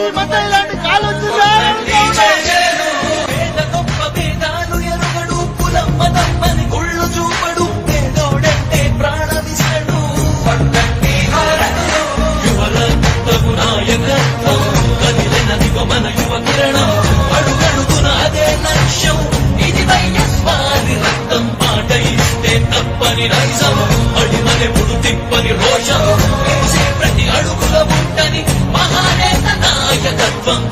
ఈ మధ్య ఇలాంటి కాలు వచ్చిందా? మన యువ కిరణం అడుగడుగున అదే లక్ష్యం. ఇది వైఎస్వారి రక్తం. మాట ఇస్తే తప్పని నైజం. అడిమనెప్పుడు తిప్పని రోషం. వేసే ప్రతి అడుగుల ఉంటని మహానేత నాయకత్వం.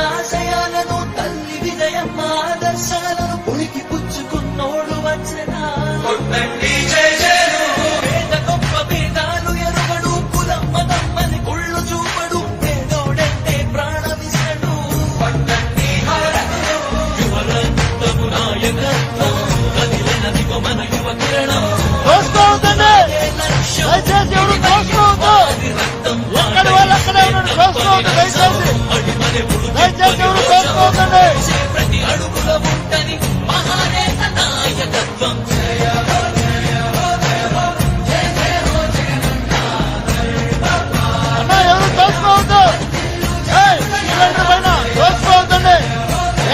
ఆశయాలను తల్లి విజయమ్మ ఆదర్శాలను పులికి పుచ్చుకున్నోడు వచ్చనా పేద గొప్ప భేదాలు ఎరుగడు కులమ్మ తమ్మని కుళ్ళు చూపడు పేదోడంటే ప్రాణ విసడు యువరక్తము నాయకత్వం కదిలినది మన యువ కిరణం ఎక్కడ వాళ్ళు అక్కడే ఉన్నాడు. ప్రతి అడుగుల ఉంటని మహానేత నాయకత్వం.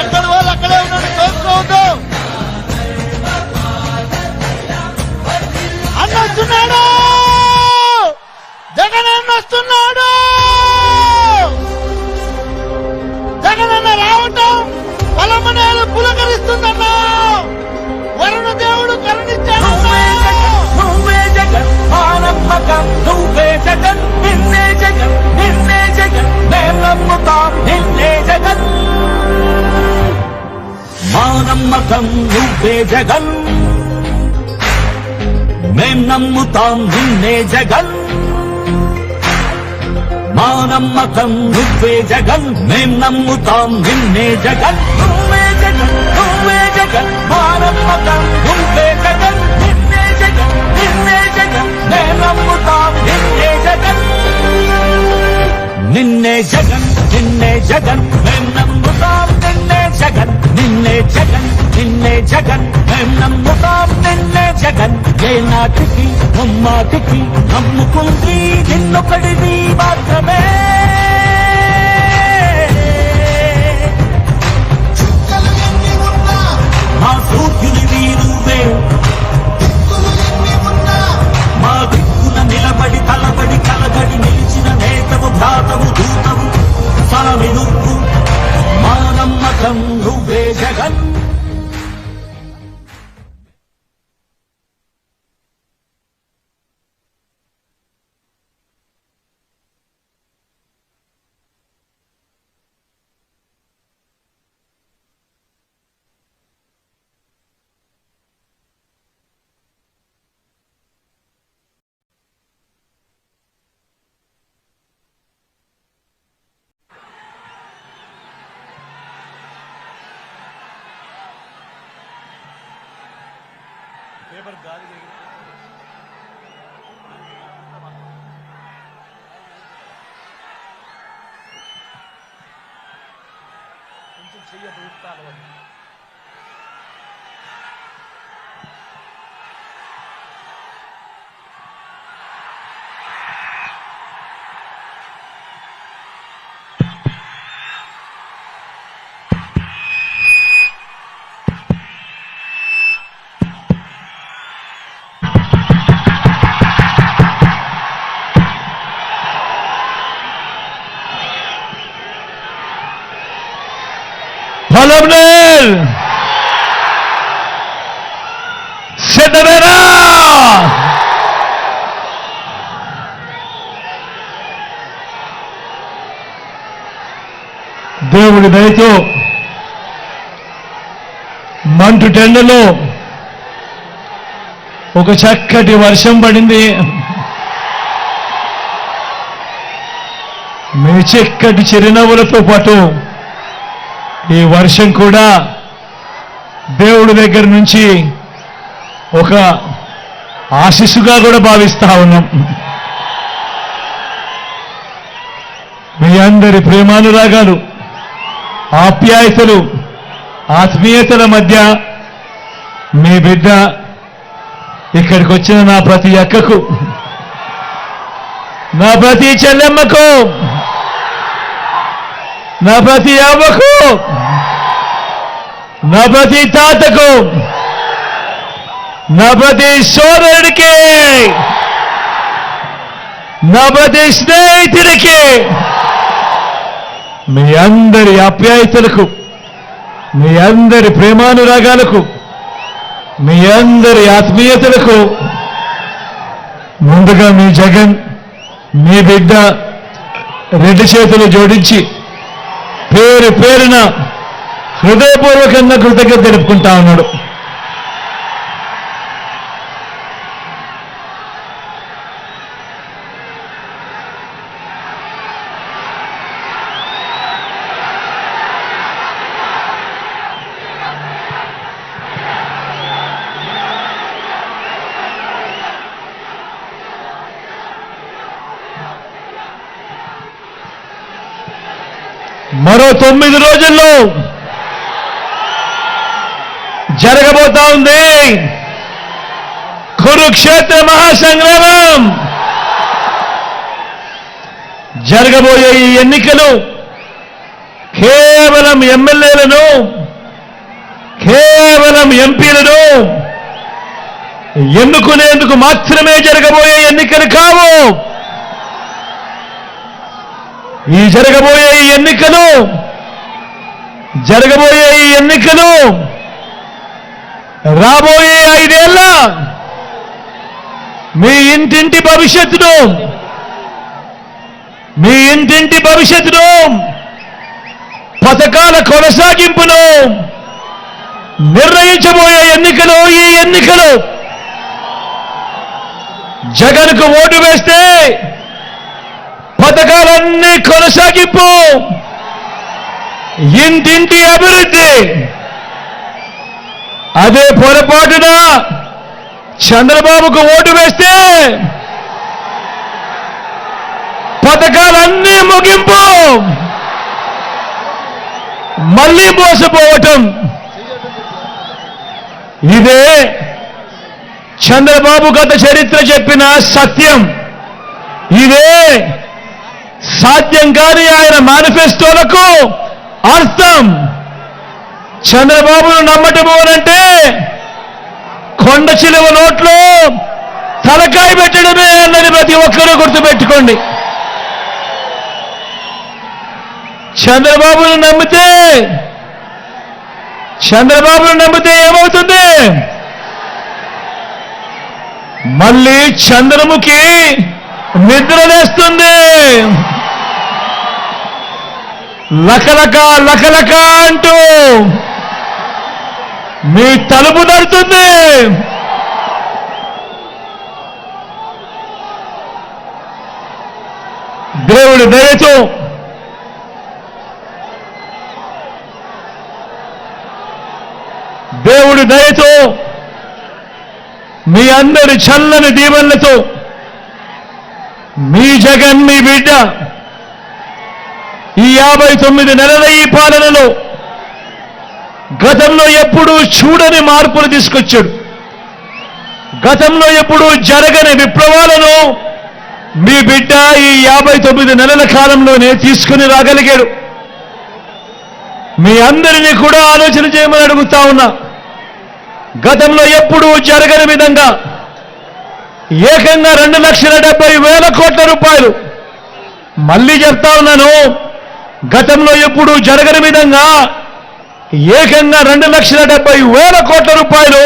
ఎక్కడ వాళ్ళు అక్కడే ఉన్నాడు, తోసుకోవద్దు. అన్న వస్తున్నాడు, జగన్ అన్న వస్తున్నాడు. జగన్ అన్న రావటం పొలమనేలు పులకరిస్తుందన్నా. వరుణ దేవుడు కరుణించాడు. నువ్వే జగన్ మా నమ్మకం, నువ్వే జగన్, నిన్నే జగన్, నిన్నే జగన్, మేం నమ్ముతాం నిన్నే జగన్. మా నమ్మకం నువ్వే జగన్, మేం నమ్ముతాం నిన్నే జగన్. మా నమ్మకం నువ్వే జగన్, మేం నమ్ముతాం నిన్నే జగన్. నువ్వే జగన్, నువ్వే జగన్, మా నమ్మకం నువ్వే జగన్, నిన్నే జగన్, నిన్నే జగన్, మేం నమ్ముతాం నిన్నే జగన్. నిన్నే జగన్, నిన్నే జగన్, మేం నమ్ముతాం నిన్నే జగన్, నిన్నే జగన్, నిన్నే జగన్, మేం నమ్ముతాం నిన్నే జగన్. ఏ నాటికి ముమ్మాటికి నమ్ముకుంది నిన్నొకడిది మాత్రమే. మా సూర్యునివి నువ్వే, మా దిక్కున నిలబడి తలబడి కలబడి నిలిచిన నేతవు, భ్రాతవు, దూతవు సామి నువ్వు. మా నమ్మకం నువ్వే జగన్. పొలంనేల్ సిద్ధమేనా? దేవుడి దయతో మంటు టెండలో ఒక చక్కటి వర్షం పడింది. మీ చక్కటి చిరునవ్వులతో పాటు ఈ వర్షం కూడా దేవుడి దగ్గర నుంచి ఒక ఆశీస్సుగా కూడా భావిస్తా ఉన్నాం. మీ అందరి ప్రేమానురాగాలు, ఆప్యాయతలు, ఆత్మీయతల మధ్య మీ బిడ్డ ఇక్కడికి వచ్చిన నా ప్రతి అక్కకు, నా ప్రతి చెల్లెమ్మకు, నా ప్రతి అవ్వకు, నా ప్రతి తాతకు, నా ప్రతి సోదరుడికి, నా ప్రతి స్నేహితుడికి, మీ అందరి ఆప్యాయతలకు, మీ అందరి ప్రేమానురాగాలకు, మీ అందరి ఆత్మీయతలకు ముందుగా మీ జగన్, మీ బిడ్డ రెండు చేతులు జోడించి పేరు పేరున హృదయపూర్వకంగా కృతజ్ఞత తెలుపుకుంటా ఉన్నాడు. మరో 9 రోజుల్లో జరగబోతా ఉంది కురుక్షేత్ర మహాసంగ్రామం. జరగబోయే ఈ ఎన్నికలు కేవలం ఎమ్మెల్యేలను, కేవలం ఎంపీలను ఎన్నుకునేందుకు మాత్రమే జరగబోయే ఎన్నికలు కావు. ఈ జరగబోయే ఈ ఎన్నికలు రాబోయే 5 ఏళ్ల మీ ఇంటింటి భవిష్యత్తును పథకాల కొనసాగింపును నిర్ణయించబోయే ఎన్నికలు. ఈ ఎన్నికలు జగన్కు ఓటు వేస్తే పథకాలన్నీ కొనసాగింపు, ఇంటింటి అభివృద్ధి. అదే పొరపాటున చంద్రబాబుకు ఓటు వేస్తే పథకాలన్నీ ముగింపు, మళ్ళీ మోసపోవటం. ఇదే చంద్రబాబు గత చరిత్ర చెప్పిన సత్యం. ఇదే సాధ్యం కాని ఆయన మేనిఫెస్టోలకు అర్థం. చంద్రబాబును నమ్మటము అనంటే కొండ చిలువ నోట్లో తలకాయ పెట్టడమే అన్నది ప్రతి ఒక్కరూ గుర్తుపెట్టుకోండి. చంద్రబాబును నమ్మితే ఏమవుతుంది? మళ్ళీ చంద్రముఖి నిద్రలేస్తుంది. లకలక లకలక అంటూ మీ తలుపు తడుతుంది. దేవుడి దయతో మీ అందరి చల్లని దీవెనలతో మీ జగన్, మీ బిడ్డ ఈ 59 నెలల ఈ పాలనలో గతంలో ఎప్పుడూ చూడని మార్పులు తీసుకొచ్చాడు. గతంలో ఎప్పుడూ జరగని విప్లవాలను మీ బిడ్డ ఈ 59 నెలల కాలంలోనే తీసుకుని రాగలిగాడు. మీ అందరినీ కూడా ఆలోచన చేయమని అడుగుతా ఉన్నా. గతంలో ఎప్పుడూ జరగని విధంగా ఏకంగా 2,70,000 కోట్ల రూపాయలు, మళ్ళీ చెప్తా ఉన్నాను, గతంలో ఎప్పుడూ జరగని విధంగా ఏకంగా 2,70,000 కోట్ల రూపాయలు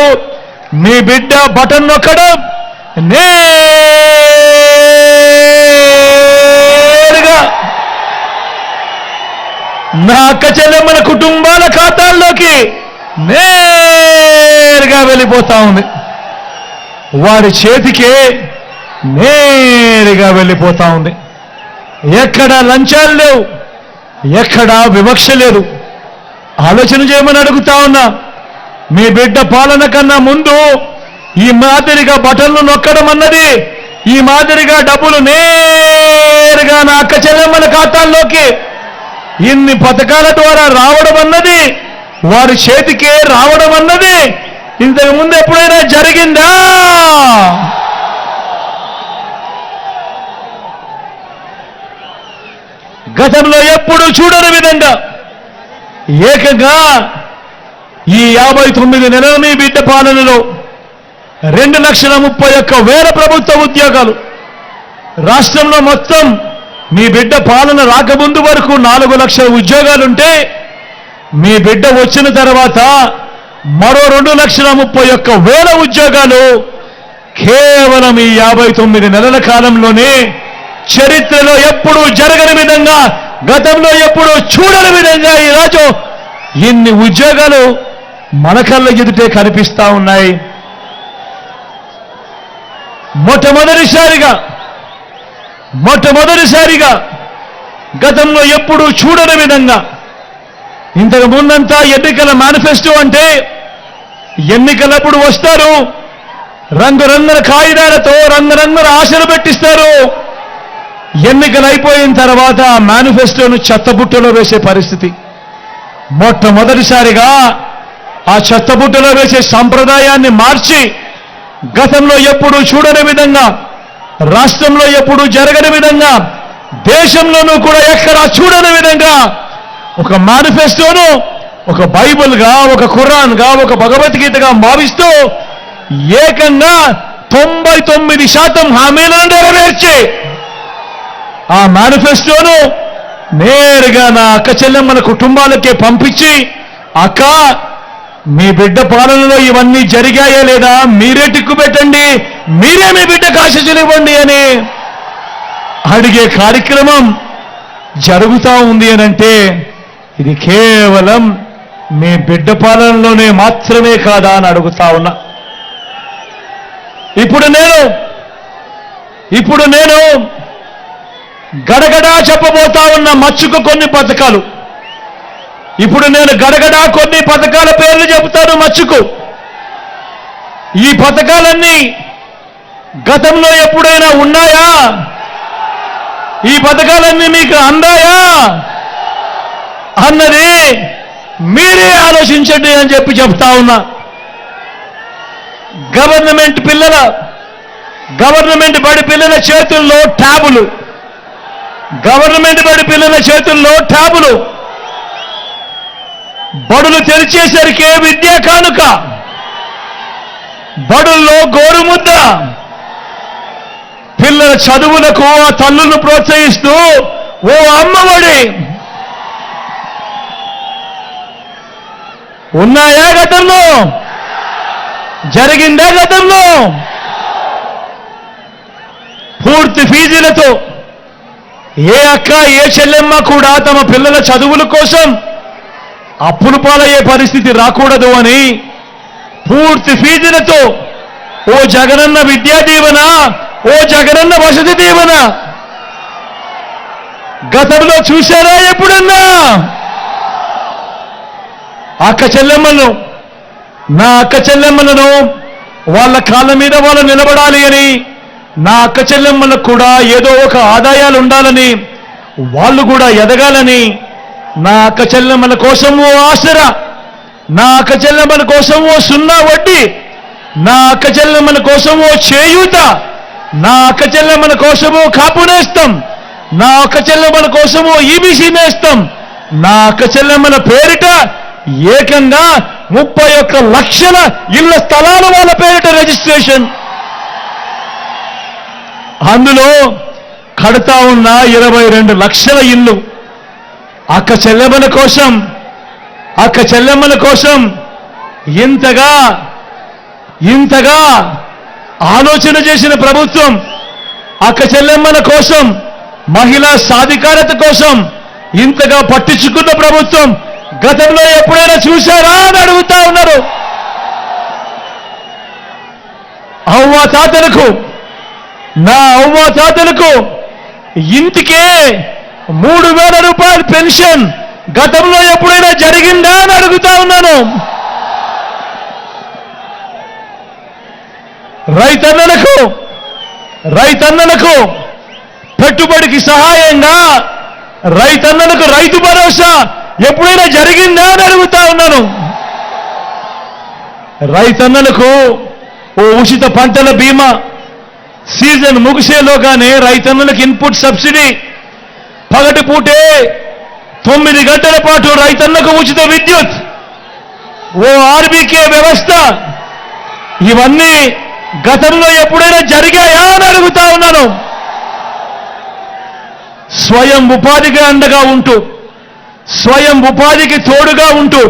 మీ బిడ్డ బటన్ నొక్కడం, నేరుగా నా అక్క చెల్లెమ్మల కుటుంబాల ఖాతాల్లోకి నేరుగా వెళ్ళిపోతా ఉంది. వారి చేతికే నేరుగా వెళ్ళిపోతా ఉంది. ఎక్కడా లంచాలు లేవు, ఎక్కడా వివక్ష లేదు. ఆలోచన చేయమని అడుగుతా ఉన్నా. మీ బిడ్డ పాలన కన్నా ముందు ఈ మాదిరిగా బటన్లు నొక్కడం అన్నది, ఈ మాదిరిగా డబ్బులు నేరుగా నా అక్క చెల్లెమ్మల ఖాతాల్లోకి ఇన్ని పథకాల ద్వారా రావడం అన్నది, వారి చేతికే రావడం అన్నది ఇంతకు ముందు ఎప్పుడైనా జరిగిందా? గతంలో ఎప్పుడు చూడని విధంగా ఏకంగా ఈ 59 నెలల మీ బిడ్డ పాలనలో 2,31,000 ప్రభుత్వ ఉద్యోగాలు. రాష్ట్రంలో మొత్తం మీ బిడ్డ పాలన రాకముందు వరకు 4 లక్షల ఉద్యోగాలుంటే మీ బిడ్డ వచ్చిన తర్వాత మరో 2,31,000 ఉద్యోగాలు కేవలం ఈ 59 నెలల కాలంలోనే చరిత్రలో ఎప్పుడూ జరగని విధంగా, గతంలో ఎప్పుడూ చూడని విధంగా ఈరోజు ఇన్ని ఉద్యోగాలు మన కళ్ళ ఎదుటే కనిపిస్తా ఉన్నాయి. మొట్టమొదటిసారిగా గతంలో ఎప్పుడూ చూడని విధంగా, ఇంతకు ముందంతా ఎన్నికల మేనిఫెస్టో అంటే ఎన్నికలప్పుడు వస్తారు, రంగురంగుల కాగితాలతో రంగురంగుల ఆశలు పెట్టిస్తారు. ఎన్నికలు అయిపోయిన తర్వాత ఆ మేనిఫెస్టోను చెత్తబుట్టలో వేసే పరిస్థితి. మొట్టమొదటిసారిగా ఆ చెత్తబుట్టలో వేసే సంప్రదాయాన్ని మార్చి గతంలో ఎప్పుడూ చూడని విధంగా, రాష్ట్రంలో ఎప్పుడూ జరగని విధంగా, దేశంలోనూ కూడా ఎక్కడా చూడని విధంగా ఒక మేనిఫెస్టోను ఒక బైబిల్గా, ఒక ఖురాన్గా, ఒక భగవద్గీతగా భావిస్తూ ఏకంగా 99% హామీలను నెరవేర్చి ఆ మేనిఫెస్టోను నేరుగా నా అక్క చెల్లెమ్మల కుటుంబాలకే పంపించి, అక్క మీ బిడ్డ పాలనలో ఇవన్నీ జరిగాయా లేదా మీరే టిక్కు పెట్టండి, మీరే మీ బిడ్డకు ఆశీస్సులివ్వండి అని అడిగే కార్యక్రమం జరుగుతూ ఉంది అనంటే ఇది కేవలం మీ బిడ్డ పాలనలోనే మాత్రమే కాదా అని అడుగుతా ఉన్నా. ఇప్పుడు నేను గడగడా చెప్పబోతా ఉన్న మచ్చుకు కొన్ని పథకాలు. ఇప్పుడు నేను గడగడా కొన్ని పథకాల పేర్లు చెబుతాను మచ్చుకు. ఈ పథకాలన్నీ గతంలో ఎప్పుడైనా ఉన్నాయా? ఈ పథకాలన్నీ మీకు అందాయా అన్నది మీరే ఆలోచించండి అని చెప్పి చెప్తా ఉన్నా. గవర్నమెంట్ బడి పిల్లల చేతుల్లో ట్యాబులు, గవర్నమెంట్ బడి పిల్లల చేతుల్లో ట్యాబులు, బడులు తెరిచేసరికి విద్యా కానుక, బడుల్లో గోరుముద్ద, పిల్లల చదువులకు ఆ తల్లులను ప్రోత్సహిస్తూ ఓ అమ్మఒడి. ఉన్నాయా గతంలో? జరిగిందా గతంలో? పూర్తి ఫీజులతో ఏ అక్క ఏ చెల్లెమ్మ కూడా తమ పిల్లల చదువుల కోసం అప్పులు పాలయ్యే పరిస్థితి రాకూడదు అని పూర్తి ఫీజులతో ఓ జగనన్న విద్యా దీవెన, ఓ జగనన్న వసతి దీవెన గతంలో చూశారా ఎప్పుడన్నా? అక్క చెల్లెమ్మలను, నా అక్క చెల్లెమ్మలను వాళ్ళ కాళ్ళ మీద వాళ్ళు నిలబడాలి అని, నా అక్క చెల్లెమ్మలకు కూడా ఏదో ఒక ఆదాయాలు ఉండాలని, వాళ్ళు కూడా ఎదగాలని, నా అక్క చెల్లెమ్మల కోసం ఓ ఆసరా, నా అక్క చెల్లెమ్మల కోసం ఓ సున్నా వడ్డీ, నా అక్క చెల్లెమ్మల కోసం ఓ చేయూత, నా అక్క చెల్లెమ్మల కోసమో కాపు నేస్తం, నా అక్క చెల్లెమ్మల కోసమో ఈబీసీ నేస్తం, నా అక్క చెల్లెమ్మల పేరిట ఏకంగా 31 లక్షల ఇళ్ల స్థలాలు వాళ్ళ పేరిట రిజిస్ట్రేషన్. అందులో కడతా ఉన్న 22 లక్షల ఇల్లు అక్క చెల్లెమ్మల కోసం ఇంతగా ఆలోచన చేసిన ప్రభుత్వం, అక్క చెల్లెమ్మల కోసం, మహిళా సాధికారత కోసం ఇంతగా పట్టించుకున్న ప్రభుత్వం గతంలో ఎప్పుడైనా చూశారా అని అడుగుతా ఉన్నారు. నా అవ్వ తాతలకు ఇంటికే 3,000 రూపాయలు పెన్షన్ గతంలో ఎప్పుడైనా జరిగిందా అని అడుగుతా ఉన్నాను. రైతన్నలకు పెట్టుబడికి సహాయంగా రైతన్నలకు రైతు భరోసా ఎప్పుడైనా జరిగిందా అని అడుగుతా ఉన్నాను. రైతన్నలకు ఓ ఉచిత పంటల బీమా, సీజన్ ముగిసేలోగానే రైతన్నలకు ఇన్పుట్ సబ్సిడీ, పగటి పూటే 9 గంటల పాటు రైతన్నకు ఉచిత విద్యుత్, ఓ ఆర్బీకే వ్యవస్థ, ఇవన్నీ గతంలో ఎప్పుడైనా జరిగాయా అని అడుగుతా ఉన్నాను. స్వయం ఉపాధిగా అండగా ఉంటూ, స్వయం ఉపాధికి తోడుగా ఉంటూ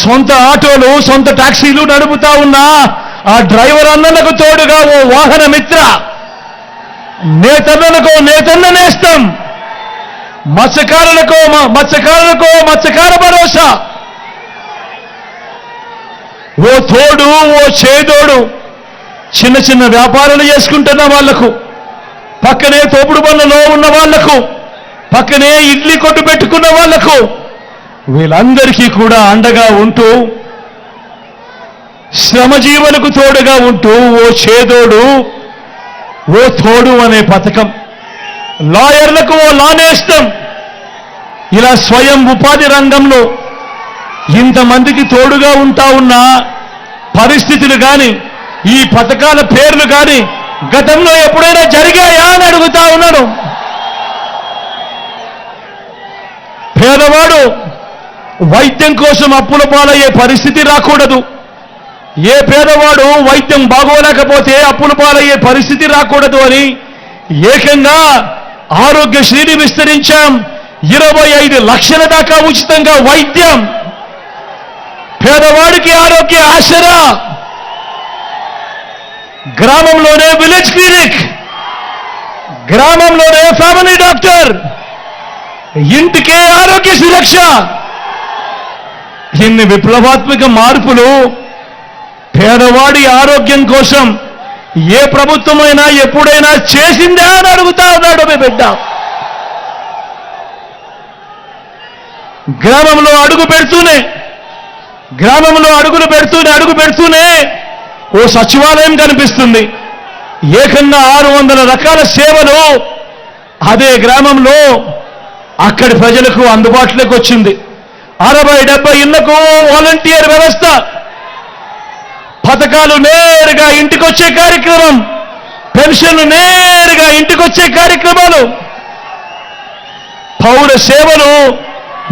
సొంత ఆటోలు, సొంత టాక్సీలు నడుపుతా ఉన్నా ఆ డ్రైవర్ అన్నలకు తోడుగా ఓ వాహన మిత్ర, నేతన్నలకు నేతన్న నేస్తం, మత్స్యకారులకు మత్స్యకార భరోసా, ఓ తోడు, ఓ చేదోడు. చిన్న చిన్న వ్యాపారాలు చేసుకుంటున్న వాళ్లకు, పక్కనే తోపుడు బండ్లలో ఉన్న వాళ్లకు, పక్కనే ఇడ్లీ కొట్టు పెట్టుకున్న వాళ్లకు, వీళ్ళందరికీ కూడా అండగా ఉంటూ, శ్రమజీవులకు తోడుగా ఉంటూ ఓ చేదోడు, ఓ తోడు అనే పథకం లాయర్లకు ఓ లానేస్తం. ఇలా స్వయం ఉపాధి రంగంలో ఇంతమందికి తోడుగా ఉంటా ఉన్న పరిస్థితులు కానీ ఈ పథకాల పేర్లు కానీ గతంలో ఎప్పుడైనా జరిగాయా అని అడుగుతా ఉన్నాను. పేదవాడు వైద్యం కోసం అప్పుల పాలయ్యే పరిస్థితి రాకూడదు. ఏ పేదవాడు వైద్యం బాగోలేకపోతే అప్పుల పాలయ్యే పరిస్థితి రాకూడదు అని ఏకంగా ఆరోగ్యశ్రీని విస్తరించాం. 25 లక్షల దాకా ఉచితంగా వైద్యం. పేదవాడికి ఆరోగ్య ఆసరా. గ్రామంలోనే విలేజ్ క్లినిక్, గ్రామంలోనే ఫ్యామిలీ డాక్టర్, ఇంటికే ఆరోగ్య సురక్ష. ఇన్ని విప్లవాత్మక మార్పులు పేదవాడి ఆరోగ్యం కోసం ఏ ప్రభుత్వమైనా ఎప్పుడైనా చేసిందా అని అడుగుతా ఉన్నాడు మీ బిడ్డ. గ్రామంలో అడుగులు పెడుతూనే ఓ సచివాలయం కనిపిస్తుంది. ఏకంగా 600 రకాల సేవలు అదే గ్రామంలో అక్కడి ప్రజలకు అందుబాటులోకి వచ్చింది. 60-70 ఇళ్లకు వాలంటీర్ వ్యవస్థ. పథకాలు నేరుగా ఇంటికొచ్చే కార్యక్రమం, పెన్షన్లు నేరుగా ఇంటికొచ్చే కార్యక్రమాలు, పౌర సేవలు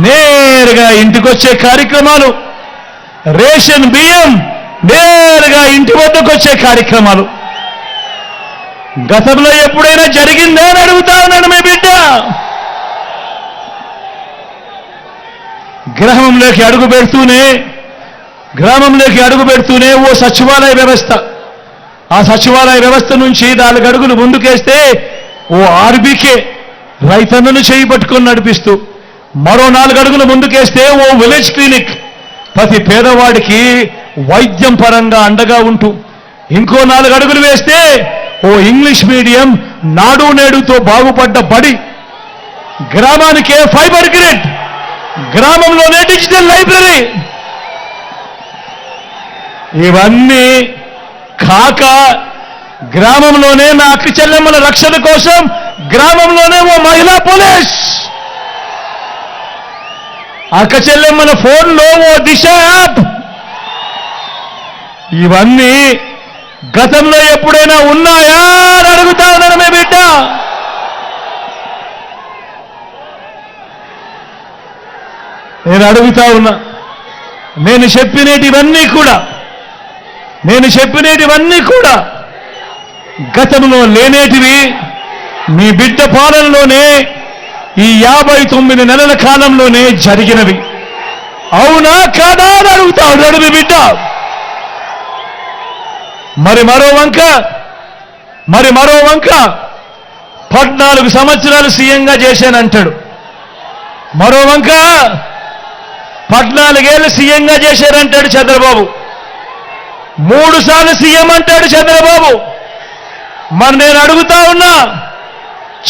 నేరుగా ఇంటికొచ్చే కార్యక్రమాలు, రేషన్ బియ్యం నేరుగా ఇంటి వద్దకు వచ్చే కార్యక్రమాలు. గతంలో ఎప్పుడైనా జరిగిందా అని అడుగుతా ఉన్నాడు మీ బిడ్డ. గ్రామంలోకి అడుగు పెడుతూనే ఓ సచివాలయ వ్యవస్థ. ఆ సచివాలయ వ్యవస్థ నుంచి 4 అడుగులు ముందుకేస్తే ఓ ఆర్బీకే రైతన్నను చేయబట్టుకొని నడిపిస్తూ, మరో 4 అడుగులు ముందుకేస్తే ఓ విలేజ్ క్లినిక్ ప్రతి పేదవాడికి వైద్యం పరంగా అండగా ఉంటూ, ఇంకో 4 అడుగులు వేస్తే ఓ ఇంగ్లీష్ మీడియం నాడు నేడుతో బాగుపడ్డ బడి, గ్రామానికే ఫైబర్ గ్రిడ్, గ్రామంలోనే డిజిటల్ లైబ్రరీ. ఇవన్నీ కాక గ్రామంలోనే నా అక్క చెల్లెమ్మల రక్షణ కోసం గ్రామంలోనే ఓ మహిళా పోలీస్, అక్క చెల్లెమ్మల ఫోన్లో ఓ దిశ యాప్. ఇవన్నీ గతంలో ఎప్పుడైనా ఉన్నాయా అని అడుగుతా ఉన్నాను మీ బిడ్డ. నేను అడుగుతా ఉన్నా, నేను చెప్పినేటివన్నీ కూడా గతంలో లేనేటివి మీ బిడ్డ పాలనలోనే ఈ 59 నెలల కాలంలోనే జరిగినవి. అవునా కాదా అని అడుగుతా ఉన్నాడు మీ బిడ్డ. మరి మరో వంక 14 సంవత్సరాలు సీఎంగా చేశానంటాడు. మరో వంక 14 ఏళ్ళు సీఎంగా చేశారంటాడు చంద్రబాబు. 3 సార్లు సీఎం అంటాడు చంద్రబాబు. మరి నేను అడుగుతా ఉన్నా,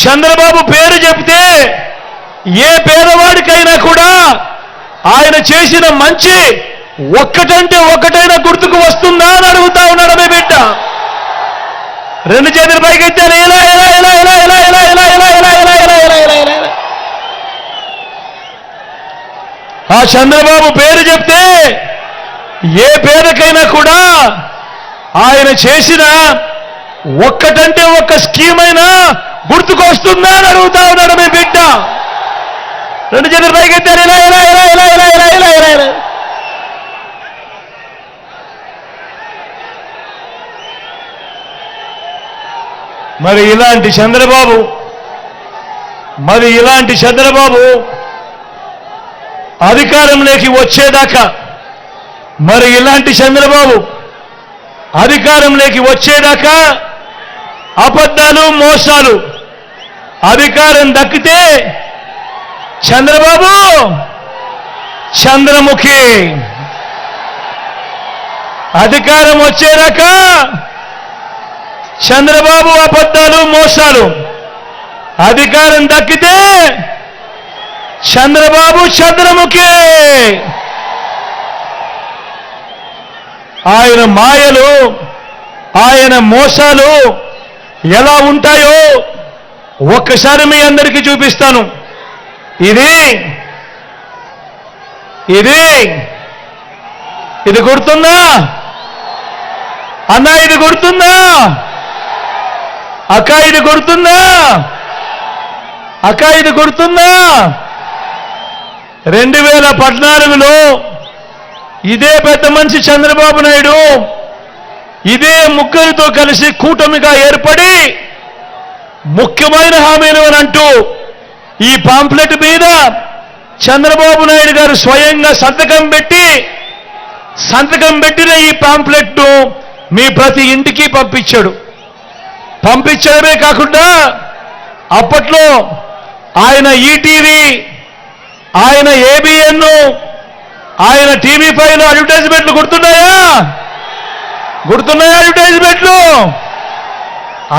చంద్రబాబు పేరు చెప్తే ఏ పేదవాడికైనా కూడా ఆయన చేసిన మంచి ఒక్కటైనా గుర్తుకు వస్తుందా అని అడుగుతా ఉన్నాడు మీ బిడ్డ. 2 చేతులు పైకెత్తారు. ఇలా ఆ చంద్రబాబు పేరు చెప్తే ఏ పేదకైనా కూడా ఆయన చేసిన ఒక్క స్కీమ్ అయినా గుర్తుకు వస్తుందా అని అడుగుతా ఉన్నాడు మీ బిడ్డ. 2 చేతులు పైకెత్తారు. ఇలా మరి ఇలాంటి చంద్రబాబు అధికారంలోకి వచ్చేదాకా, అబద్ధాలు మోసాలు. అధికారం దక్కితే చంద్రబాబు చంద్రముఖి, అధికారం వచ్చేదాకా చంద్రబాబు అబద్ధాలు మోసాలు. అధికారం దక్కితే చంద్రబాబు చంద్రముఖి. ఆయన మాయలు, ఆయన మోసాలు ఎలా ఉంటాయో ఒక్కసారి మీ అందరికీ చూపిస్తాను. ఇది ఇది ఇది గుర్తుందా అన్నా? ఇది గుర్తుందా అక్క? ఇది గుర్తుందా అక్క? ఇది గుర్తుందా? 2014లో ఇదే పెద్ద మనిషి చంద్రబాబు నాయుడు ఇదే ముగ్గురితో కలిసి కూటమిగా ఏర్పడి ముఖ్యమైన హామీలు అని అంటూ ఈ పాంప్లెట్ మీద చంద్రబాబు నాయుడు గారు స్వయంగా సంతకం పెట్టిన ఈ పాంప్లెట్ను మీ ప్రతి ఇంటికి పంపించడమే కాకుండా అప్పట్లో ఆయన ఈటీవీ, ఆయన ఏబిఎన్, ఆయన టీవీ5లో అడ్వర్టైజ్మెంట్లు గుర్తున్నాయా?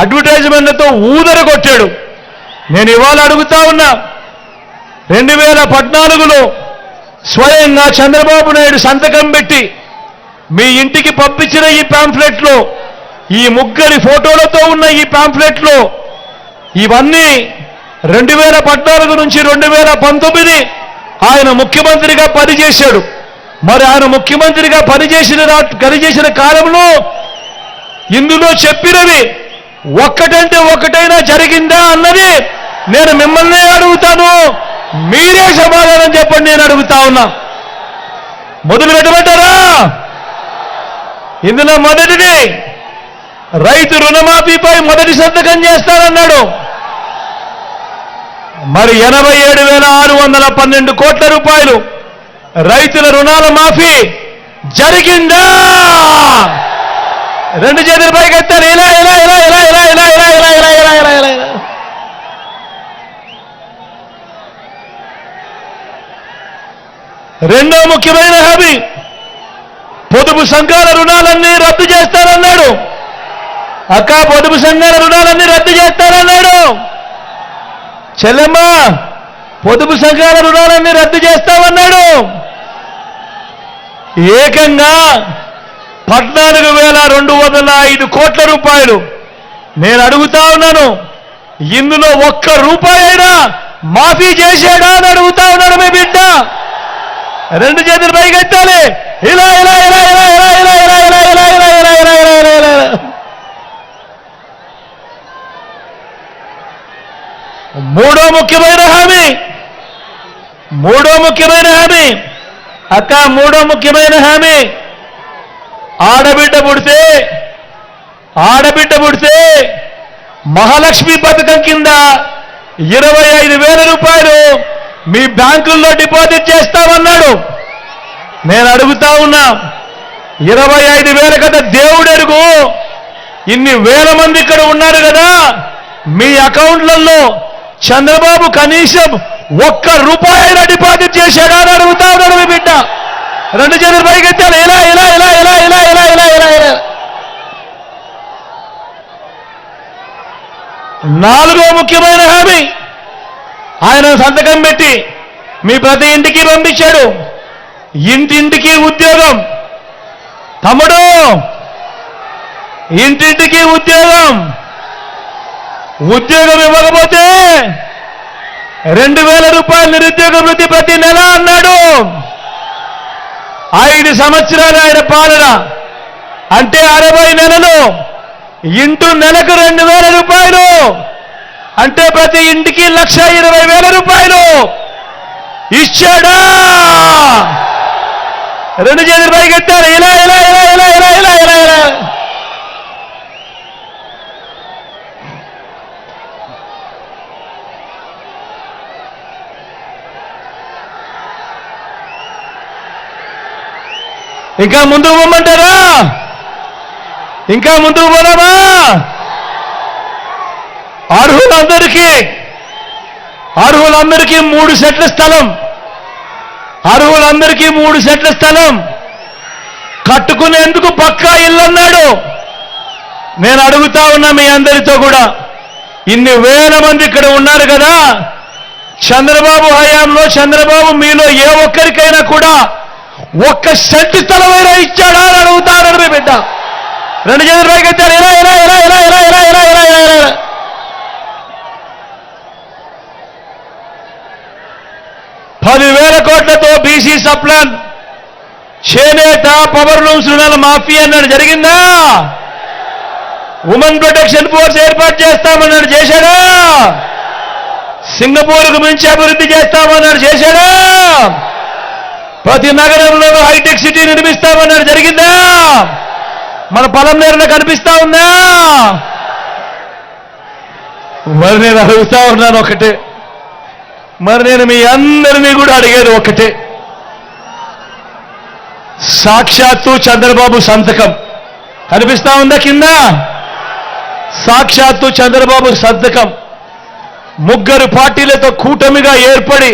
అడ్వర్టైజ్మెంట్లతో ఊదర కొట్టాడు. నేను ఇవాళ అడుగుతా ఉన్నా, 2014లో స్వయంగా చంద్రబాబు నాయుడు సంతకం పెట్టి మీ ఇంటికి పంపించిన ఈ పాంఫ్లెట్లో, ఈ ముగ్గురి ఫోటోలతో ఉన్న ఈ పాంఫ్లెట్లో ఇవన్నీ 2014 నుంచి 2019 ఆయన ముఖ్యమంత్రిగా పనిచేశాడు. మరి ఆయన ముఖ్యమంత్రిగా పనిచేసిన కాలంలో ఇందులో చెప్పినవి ఒక్కటంటే ఒక్కటైనా జరిగిందా అన్నది నేను మిమ్మల్ని అడుగుతాను. మీరే సమాధానం చెప్పండి. నేను అడుగుతా ఉన్నా. మొదలు పెట్టమంటారా? ఇందులో మొదటిది రైతు రుణమాఫీపై మొదటి సంతకం చేస్తారన్నాడు. మరి 87,612 కోట్ల రూపాయలు రైతుల రుణాల మాఫీ జరిగిందా? రెండు చేతుల పైకి ఎత్తారు. ఇలా ఇలా ఇలా ఇలా ఇలా ఇలా ఇలా ఇలా ఇలా ఇలా ఇలా ఇలా ఇలా. రెండో ముఖ్యమైన హామీ, పొదుపు సంఘాల రుణాలన్నీ రద్దు చేస్తారన్నాడు. అక్క, పొదుపు సంఘాల రుణాలన్నీ రద్దు చేస్తారన్నాడు. చెల్లెమ్మ, పొదుపు సంఘాల రుణాలన్నీ రద్దు చేస్తామన్నాడు. ఏకంగా 14,205 కోట్ల రూపాయలు. నేను అడుగుతా ఉన్నాను, ఇందులో ఒక్క రూపాయి అయినా మాఫీ చేశాడా అని అడుగుతా ఉన్నాడు మీ బిడ్డ. రెండు చేతులు పైకెత్తాలి. ఇలా ఇలా ఇలా ఇలా ఇలా ఇలా ఇలా ఇలా ఇలా ఇలా ఇలా ఇలా ఇలా ఇలా ఇలా. మూడో ముఖ్యమైన హామీ అక్క, మూడో ముఖ్యమైన హామీ, ఆడబిడ్డ పుడితే మహాలక్ష్మి పథకం కింద 25,000 రూపాయలు మీ బ్యాంకుల్లో డిపాజిట్ చేస్తామన్నాడు. నేను అడుగుతా ఉన్నా, 25,000 కదా దేవుడెరుగు, ఇన్ని వేల మంది ఇక్కడ ఉన్నారు కదా, మీ అకౌంట్లలో చంద్రబాబు కనీసం ఒక్క రూపాయి అయినా డిపాజిట్ చేశాడా అని అడుగుతా ఉన్నాడు మీ బిడ్డ. రెండు చేతులు పైకెత్తాలి. ఇలా ఇలా ఇలా ఇలా ఇలా ఇలా ఇలా ఇలా ఇలా. నాలుగో ముఖ్యమైన హామీ, ఆయన సంతకం పెట్టి మీ ప్రతి ఇంటికి పంపించాడు. ఇంటింటికి ఉద్యోగం. తమ్ముడు, ఇంటింటికి ఉద్యోగం ఇవ్వకపోతే 2,000 రూపాయలు నిరుద్యోగ వృత్తి ప్రతి నెల అన్నాడు. 5 సంవత్సరాలు ఆయన పాలన అంటే 60 నెలలు ఇంటూ నెలకు 2,000 రూపాయలు అంటే ప్రతి ఇంటికి 1,20,000 రూపాయలు ఇచ్చాడా? రెండు చేతులు పైకెత్తారు. ఇలా ఇలా ఇలా ఇలా ఇలా ఇలా ఇలా ఇలా. ఇంకా ముందుకు పోమంటారా? ఇంకా ముందుకు పోదామా? అర్హులందరికీ 3 సెట్ల స్థలం, అర్హులందరికీ 3 సెట్ల స్థలం కట్టుకునేందుకు పక్కా ఇల్లు అన్నాడు. నేను అడుగుతా ఉన్నా మీ అందరితో కూడా, ఇన్ని వేల మంది ఇక్కడ ఉన్నారు కదా, చంద్రబాబు హయాంలో చంద్రబాబు మీలో ఏ ఒక్కరికైనా కూడా ఒక్క సెంటు స్థలమైనా ఇచ్చాడా అని అడుగుతాడు మీ బిడ్డ. రెండు చేతులు పైకెత్తాడు. ఇలా ఇలా ఇలా ఇలా ఇలా ఇలా ఇలా ఇలా ఇలా ఇలా. 10,000 కోట్లతో బీసీ సప్లాన్, చేనేత, పవర్ లూమ్స్ రుణాల మాఫీ అన్నాడు, జరిగిందా? ఉమెన్ ప్రొటెక్షన్ ఫోర్స్ ఏర్పాటు చేస్తామన్నాడు, చేశాడా? సింగపూర్కు మించి అభివృద్ధి చేస్తామన్నాడు, చేశాడా? ప్రతి నగరంలోనూ హైటెక్ సిటీ నిర్మిస్తామన్నాడు, జరిగిందా? మన పొలంనేరులో కనిపిస్తా ఉందా? మరి నేను అడుగుతా ఉన్నాను ఒకటే, మరి నేను మీ అందరినీ కూడా అడిగేది ఒకటే, సాక్షాత్తు చంద్రబాబు సంతకం కనిపిస్తా ఉందా కింద? సాక్షాత్తు చంద్రబాబు సంతకం 3 పార్టీలతో కూటమిగా ఏర్పడి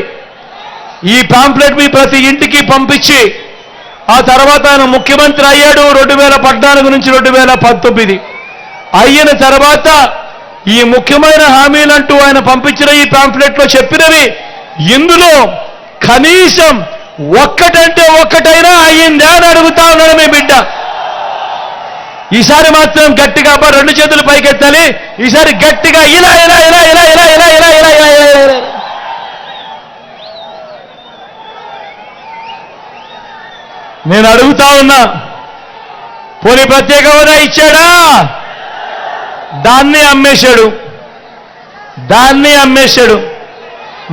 ఈ పాంప్లెట్ మీ ప్రతి ఇంటికి పంపించి ఆ తర్వాత ఆయన ముఖ్యమంత్రి అయ్యాడు 2014 నుంచి 2019. అయిన తర్వాత ఈ ముఖ్యమైన హామీలంటూ ఆయన పంపించిన ఈ పాంప్లెట్లో చెప్పినవి ఇందులో కనీసం ఒక్కటంటే ఒక్కటైనా అయ్యిందా అని అడుగుతా ఉన్నాడు మీ బిడ్డ. ఈసారి మాత్రం గట్టిగా 2 చేతులు పైకెత్తాలి. ఈసారి గట్టిగా ఇలా ఇలా ఇలా ఇలా ఇలా ఇలా ఇలా ఇలా ఇలా ఇలా ఇలా. నేను అడుగుతా ఉన్నా, పోనీ ప్రత్యేక హోదా ఇచ్చాడా? దాన్ని అమ్మేశాడు, దాన్ని అమ్మేశాడు.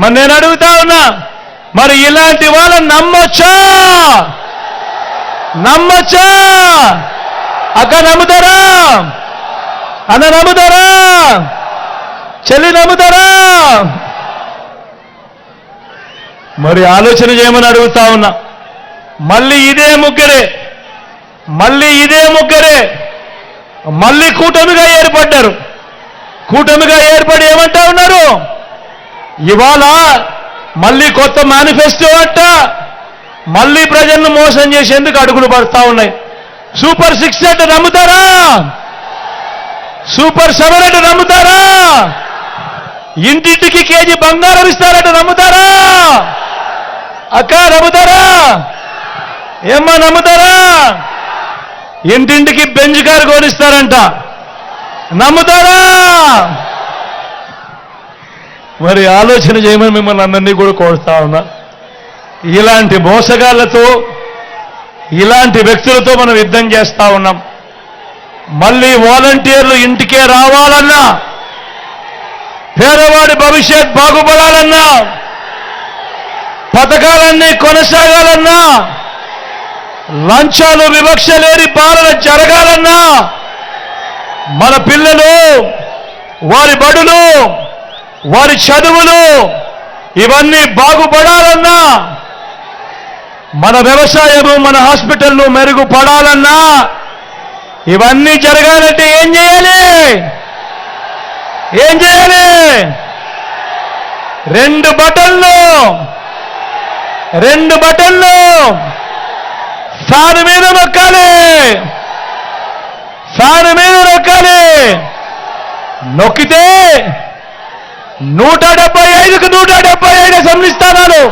మరి నేను అడుగుతా ఉన్నా, మరి ఇలాంటి వాళ్ళని నమ్మొచ్చా? నమ్మొచ్చా? అక్క నమ్ముతారా? అన్న నమ్ముతారా? చెల్లి నమ్ముతారా? మరి ఆలోచన చేయమని అడుగుతా ఉన్నా. మళ్ళీ ఇదే ముగ్గురే, మళ్ళీ ఇదే ముగ్గురే మళ్ళీ కూటమిగా ఏర్పడ్డారు. కూటమిగా ఏర్పడి ఏమంటా ఉన్నారు? ఇవాళ మళ్ళీ కొత్త మేనిఫెస్టో అంట, మళ్ళీ ప్రజలను మోసం చేసేందుకు అడుగులు పడతా ఉన్నాయి. సూపర్ 6 అంటే నమ్ముతారా? సూపర్ 7 అంటే నమ్ముతారా? ఇంటింటికి కేజీ బంగారం ఇస్తారంటే నమ్ముతారా? అక్క నమ్ముతారా? ఏమ్మా నమ్ముతారా? ఇంటింటికి బెంజ్ కారు కొనిస్తారంట, నమ్ముతారా? మరి ఆలోచన చేయమని మిమ్మల్ని అందరినీ కూడా కోరుతా ఉన్నా. ఇలాంటి మోసగాళ్లతో, ఇలాంటి వ్యక్తులతో మనం యుద్ధం చేస్తా ఉన్నాం. మళ్ళీ వాలంటీర్లు ఇంటికే రావాలన్నా, పేదవాడి భవిష్యత్ బాగుపడాలన్నా, పథకాలన్నీ కొనసాగాలన్నా, లంచాలు వివక్ష లేని పాలన జరగాలన్నా, మన పిల్లలు, వారి బడులు, వారి చదువులు ఇవన్నీ బాగుపడాలన్నా, మన వ్యవసాయము, మన హాస్పిటల్ను మెరుగుపడాలన్నా, ఇవన్నీ జరగాలంటే ఏం చేయాలి? ఏం చేయాలి? 2 బటన్లు, 2 బటన్లు ఫ్యాన్ మీద నొక్కాలి, ఫ్యాన్ మీద నొక్కాలి. నొక్కితే 175కు 175 అసెంబ్లీ స్థానాలు,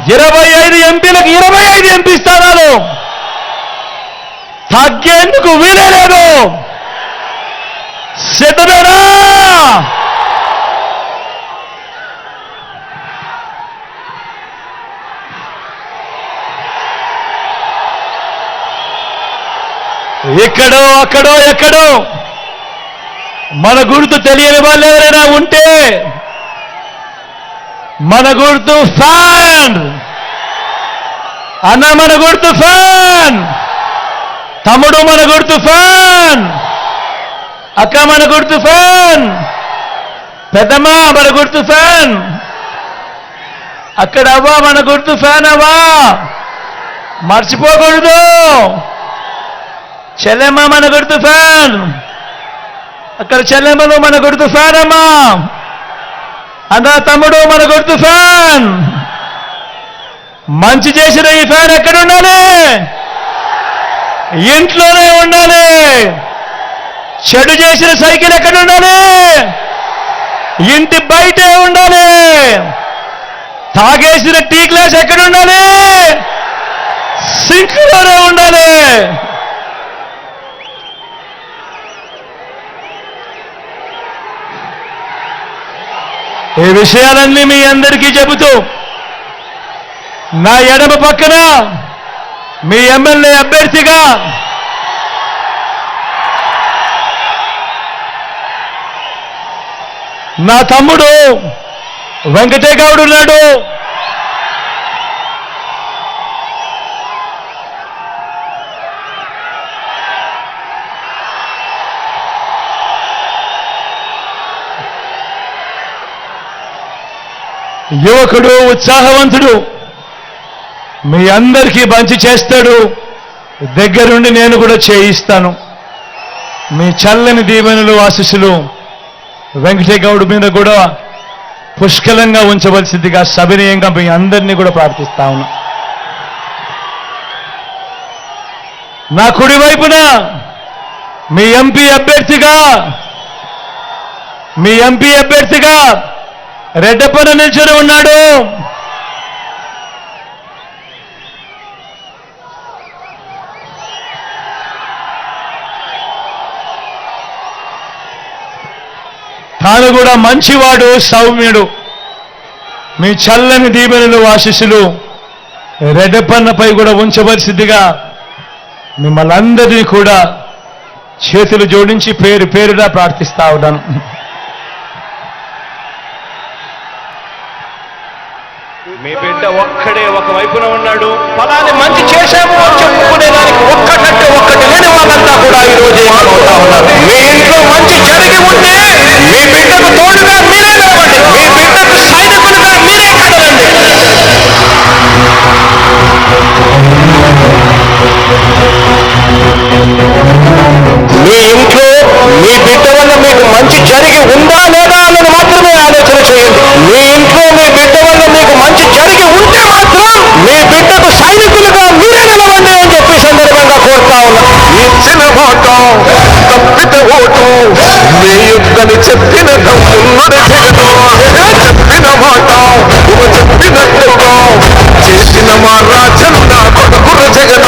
25 ఎంపీలకు 25 ఎంపీ స్థానాలు, తగ్గేందుకు వీలే లేదు. సిద్ధమేనా? ఇక్కడో అక్కడో ఎక్కడో మన గుర్తు తెలియని వాళ్ళు ఎవరైనా ఉంటే, మన గుర్తు ఫ్యాన్ అన్న, మన గుర్తు ఫ్యాన్ తమ్ముడు, మన గుర్తు ఫ్యాన్ అక్క, మన గుర్తు ఫ్యాన్ పెద్దమ్మ, మన గుర్తు ఫ్యాన్ అక్కడ అవ్వా, మన గుర్తు ఫ్యాన్ అవ్వా, మర్చిపోకూడదు. చెల్లెమ్మ మన గుర్తు ఫ్యాన్, అక్కడ చెల్లెమ్మలు మన గుర్తు ఫ్యాన్ అమ్మా, అన్న తమ్ముడు మన గుర్తు ఫ్యాన్. మంచి చేసిన ఈ ఫ్యాన్ ఎక్కడ ఉండాలి? ఇంట్లోనే ఉండాలి. చెడు చేసిన సైకిల్ ఎక్కడ ఉండాలి? ఇంటి బయటే ఉండాలి. తాగేసిన టీ గ్లాస్ ఎక్కడ ఉండాలి? సింక్లోనే ఉండాలి. ఈ విషయాలన్నీ మీ అందరికీ చెబుతూ నా ఎడమ పక్కన మీ ఎమ్మెల్యే అభ్యర్థిగా నా తమ్ముడు వెంకటేగౌడ్ ఉన్నాడు. యువకుడు, ఉత్సాహవంతుడు, మీ అందరికీ మంచి చేస్తాడు. దగ్గరుండి నేను కూడా చేయిస్తాను. మీ చల్లని దీవెనలు, ఆశీస్సులు వెంకటేగౌడ్ మీద కూడా పుష్కలంగా ఉంచవలసిందిగా సవినయంగా మీ అందరినీ కూడా ప్రార్థిస్తా ఉన్నా. నా కుడి వైపున మీ ఎంపీ అభ్యర్థిగా రెడ్డప్పన నిల్చొని ఉన్నాడు. తాను కూడా మంచివాడు, సౌమ్యుడు. మీ చల్లని దీవెనలు, ఆశీస్సులు రెడ్డప్పన్నపై కూడా ఉంచవలసిందిగా మిమ్మల్ని అందరినీ కూడా చేతులు జోడించి పేరు పేరుగా ప్రార్థిస్తా ఉన్నాను. మీ బిడ్డ ఒక్కడే ఒక వైపున ఉన్నాడు. ఫలాన్ని మంచి చేశాము అని చెప్పుకునేదానికి ఒక్కటంటే ఒక్కటి లేని వాళ్ళంతా కూడా ఈ రోజు ఏమవుతా ఉన్నారు. మీ ఇంట్లో మంచి జరిగి ఉంటే మీ బిడ్డకు తోడుగా మీరే నిలవండి. మీ బిడ్డకు సైనికులుగా మీరే కదలండి. మీ ఇంట్లో మీ బిడ్డ వల్ల మీకు మంచి జరిగి ఉందా లేదా అన్నది మాత్రమే ఆలోచన చేయండి. మీ ఇంట్లో మీ బిడ్డ వల్ల మీకు మంచి జరిగి ఉంటే మాత్రం మీ బిడ్డకు సైనికులుగా మీరే నిలవండి అని చెప్పి సందర్భంగా కోరుతా ఉన్నా. ఇచ్చిన మాట తప్పిత ఓటు మీ యుద్ధని చెప్పిన తమ్ముడు చెప్పిన మాట చెప్పినట్టుగా చేసిన మా రాజన్న కొడుకుల జగన్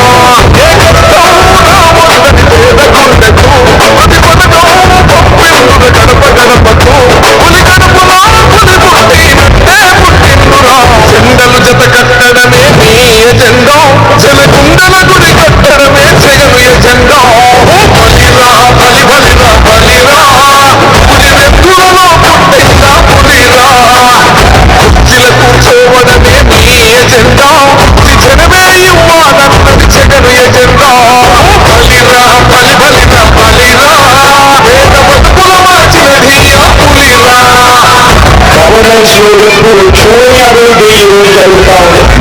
గడప గడపకు పులి గడపలో పులి పుట్టినట్టే పుట్టిండురా. చెండలు జత కట్టడమే మీ ఎజెండా, జలకుండల గుడి కట్టడమే జగను ఎజెండా. బలిరా బలి బలిరా బలిరా, పులి నెత్తులలో పుట్టిందా పులిరా. కుర్చీల కూర్చోవడమే మీ ఎజెండా, జనమే ఇవ్వాలన్నది జగను ఎజెండా. బలిరా బలి బలిరా బలిరా, పేద బతుకుల మార్చినది ఆ పులిరా.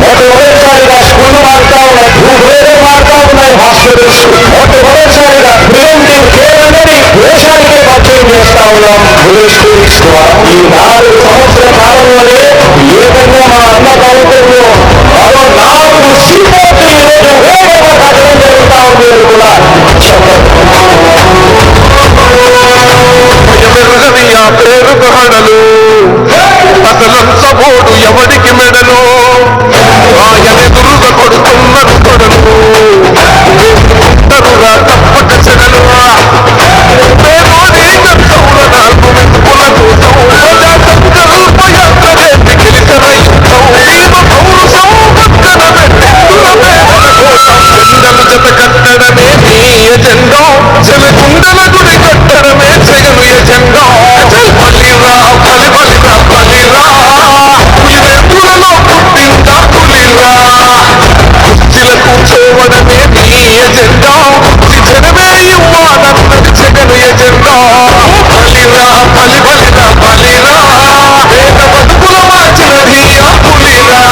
మొట్టమొదటిసారిగా స్కూల్ మారుతా ఉన్నాయి, భూభేదం మారుతా ఉన్నాయి, హాస్పిటల్స్ మొట్టమొదటిసారిగా ప్రివెంటివ్ కేర్ అనేది దేశానికే పరిచయం చేస్తా ఉన్నాం. స్కూల్స్ ఈ 4 సంవత్సరాల కాలంలోనే ఏకంగా మా అన్న ప్రభుత్వంలో మరో 4 సీపోర్ట్లు ఈరోజు వేగంగా కట్టడం జరుగుతా ఉంది కూడా ఆ పేరు హడలు అసలంచబోడు ఎవడికి మెడలు ఆయనెదురుగా కొడుతున్నడు కొడలు తరుగా తప్పక చెడలు పేదోడి గర్భముల 4 మెతుకుల కోసం గెలిచిన యుద్ధం పౌరుషం పక్కన పెట్టిందుల పేదల కోసం. చెండలు జత కట్టడమే మీ ఎజెండా, చెలకుండల గుడి కట్టడమే జగను ఎజెండా. బలిరా బలి బలిరా బలిరా, పులి వెతులలో పుట్టిందా పులిరా. కుర్చీల కూర్చోవడమే మీ ఎజెండా, జనమే ఇవ్వాలన్నది జగను ఎజెండా. బలిరా బలి బలిరా బలిరా, పేద బతుకుల మార్చినది ఆ పులిరా.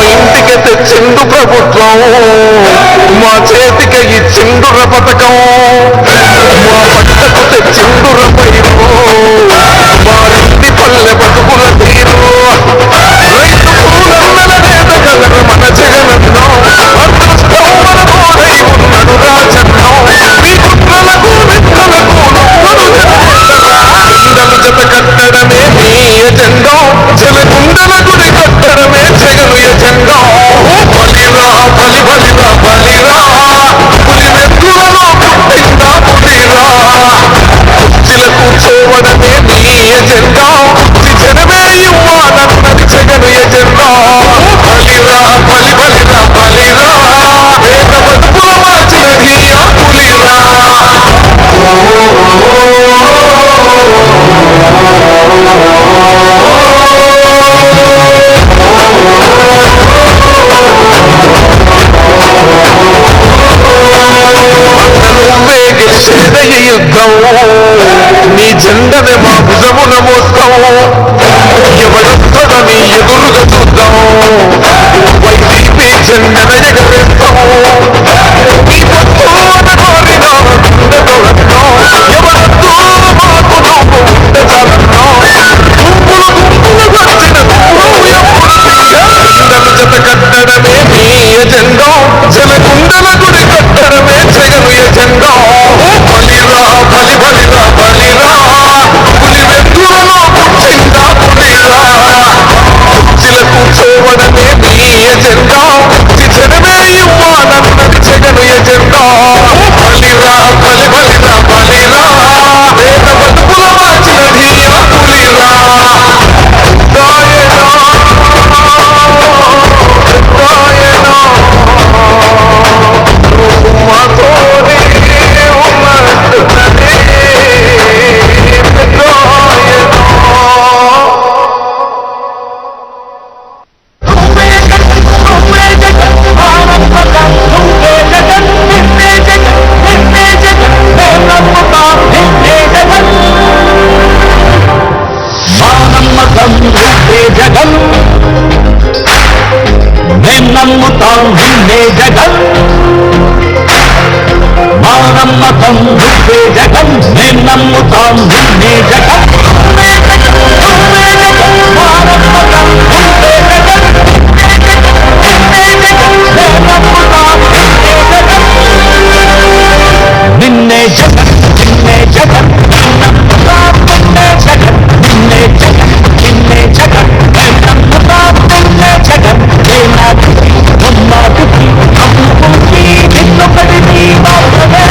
ఇంటికి తెచ్చిండు ప్రభుత్వం, మా చేతికి ఇచ్చిండుర పథకం, మా పట్టకు తెచ్చిండుర పైరు, మా ఇంటి పల్లె బతుకుల తీరు. రైతు పూలన్నల నేతగలరు మన జగనన్నం, అదృష్టం మన తోడై ఉన్నడు రాజన్నం. మీ కుట్రలకు విత్తలకు నొక్కడు జనమందరా. చెండలు జత కట్టడమే మీ ఎజెండా, జలకుండ జెండని మా భుజమున మోస్తాం ఎవడొస్తాడని ఎదురుగా చూద్దాం వైసీపీ జెండన ఎగరేస్తాం ఈ పొత్తు అని కోరినా ఉండదొరన్నో ఎవడొద్దు మాకు నువ్వు ఉండదలన్నో గుంపులు గుంపులు వచ్చిన నువ్వు ఎప్పుడు జెండను జత కట్టడమే మీ ఎజెండా జనగుండల గుడి కట్టడమే జగను ఎజెండా బలిరా బలి బలిరా బలిరా పులి వెందులలో పుట్టిందా పులిరా కుర్చీల కూర్చోవడమే మీ ఎజెండా జనమే ఇవ్వాలన్నది జగను ఎజెండా బలిరా బలి బలిరా బలిరా వేద బతుకుల మార్చిన ధీర పులిరా నమ్ముతాం నిన్నే జగన్ మా నమ్మకం నువ్వే జగన్ మేం నమ్ముతాం నిన్నే జగన్ మా నమ్మకం నువ్వే జగన్ నిన్నే జగన్ నిన్నే జగన్ నమ్ముతాం నిన్నే జగన్ నిన్నే జగన్ నిన్నే జగన్ మేం నమ్ముతాం నిన్నే జగన్ ఏనాటికి ముమ్మాటికి నమ్ముకుంటే నిన్నొకటిని మాత్రమే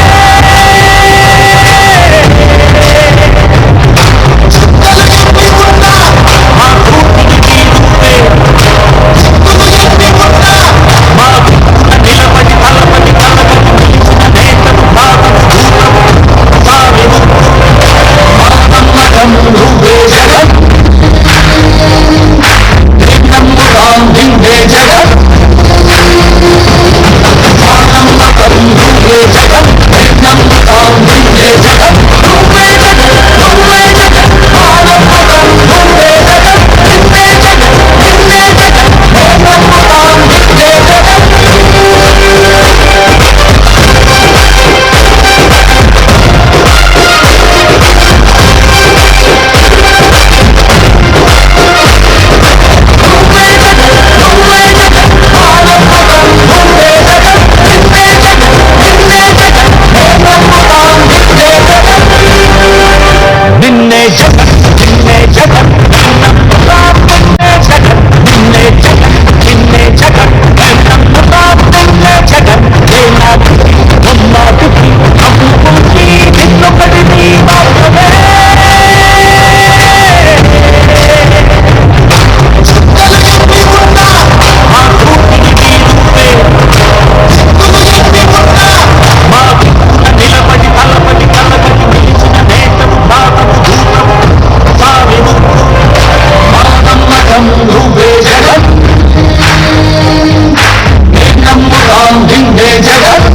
మా కూతురికి నువ్వే మా దిక్కున నిలబడి తలపడి కలబడి నిలిచిన నేతను బాధను దూరం సావి మా నమ్మకం నువ్వే జగన్ నమ్ముతాం నిన్నే జగన్ మా నమ్మకం నువ్వే జగన్ నమ్ముతాం నిన్నే జగన్ నువ్వే జగన్ నువ్వే జగన్ మా నమ్మకం నువ్వే జగన్ నిన్నే జగన్ నిన్నే జగన్ నమ్ముతాం నిన్నే జగన్ నిన్నే జగన్ నిన్నే జగన్ నమ్ముతాం నిన్నే జగన్ నిన్నే జగన్ నిన్నే జగన్ నమ్ముతాం నిన్నే జగన్ ఏనాటికి ముమ్మాటికి నమ్ముకుంటే నిన్నొకటిని మాత్రమే మా కూతురికి నువ్వే మా దిక్కున నిలబడి తలపడి కలబడి నిలిచిన నేతను బాధను దూరం సావి మా నమ్మకం నువ్వే జగన్ మేం నమ్ముతాం నిన్నే జగన్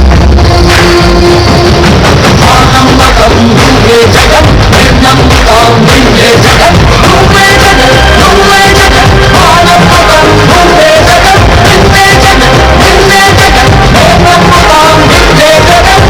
మా నమ్మకం నువ్వే జగన్ మేం నమ్ముతాం నిన్నే జగన్ నువ్వే జగన్ నువ్వే జగన్ మా నమ్మకం నువ్వే జగన్ నిన్నే జగన్ నిన్నే జగన్ మేం నమ్ముతాం నిన్నే జగన్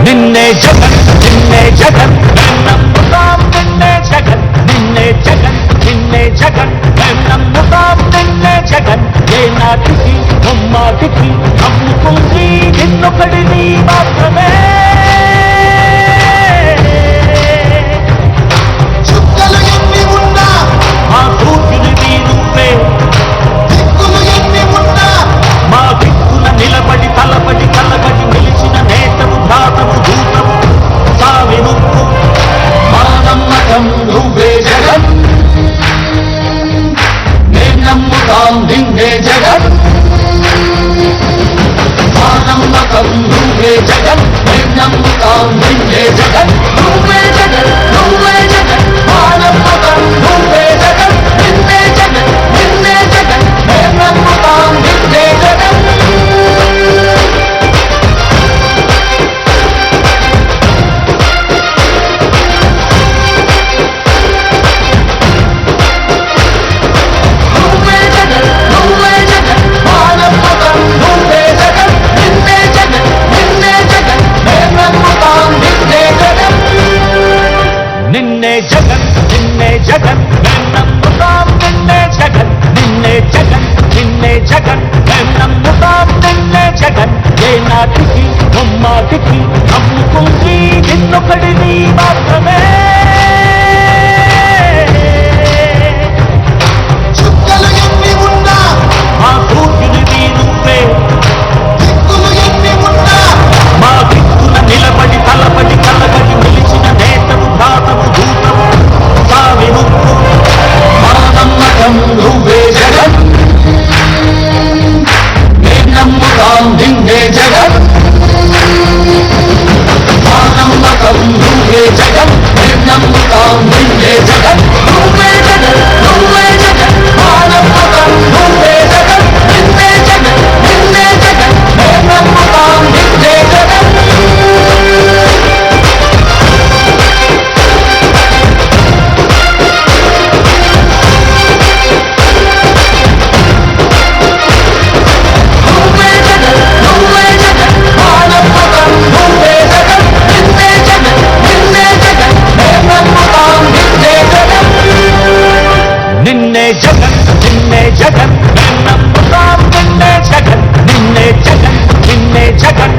నిన్నే జగన్ నిన్నే జగన్ నమ్ముతాం నిన్నే జగన్ నిన్నే జగన్ నిన్నే జగన్ నమ్ముతాం నిన్నే జగన్ ఏనాటికి ముమ్మాటికి నమ్ముకుంటే నిన్నొకటిని మాత్రమే చుక్కలు ఎన్ని ఉన్నా మా కూతురివి నువ్వే దిక్కులు ఎన్ని ఉన్నా మా దిక్కున నిలబడి తలబడి కలబడి నిలిచిన నేతను బాధను దూరం సావి మా నమ్మకం నువ్వే జగన్ మేం నమ్ముతాం నిన్నే జగన్ జగన్ నిన్నే జగన్ మేం నమ్ముతాం నిన్నే జగన్ నిన్నే జగన్ నిన్నే జగన్ మేం నమ్ముతాం నిన్నే జగన్ ఏ నాటికి బొమ్మాటికి నమ్ముకుంది నిన్నొకడిని మాత్రమే చుక్కలు ఎన్ని ఉన్నా మా కూతురివి నువ్వే దిక్కులు ఎన్ని ఉన్నా మా దిక్కున నిలబడి తలబడి కలబడి నిలిచిన నేతవు భ్రాతవు దూతవు సావి నువ్వు మా నమ్మకం నువ్వే జగన్ మేం నమ్ముతాం నిన్నే జగన్ మా నమ్మకం నువ్వే జగన్ మేం నమ్ముతాం నిన్నే జగన్ నువ్వే జగన్ నువ్వే జగన్ మా నమ్మకం నువ్వే జగన్ నిన్నే జగన్ నిన్నే జగన్ మేం నమ్ముతాం నిన్నే జగన్ నువ్వే జగన్ నువ్వే జగన్ మా నమ్మకం నువ్వే జగన్ నిన్నే జగన్ నిన్నే జగన్ మేం నమ్ముతాం నిన్నే జగన్ నిన్నే జగన్ నిన్నే జగన్ మేం నమ్ముతాం నిన్నే జగన్ నిన్నే జగన్ నిన్నే జగన్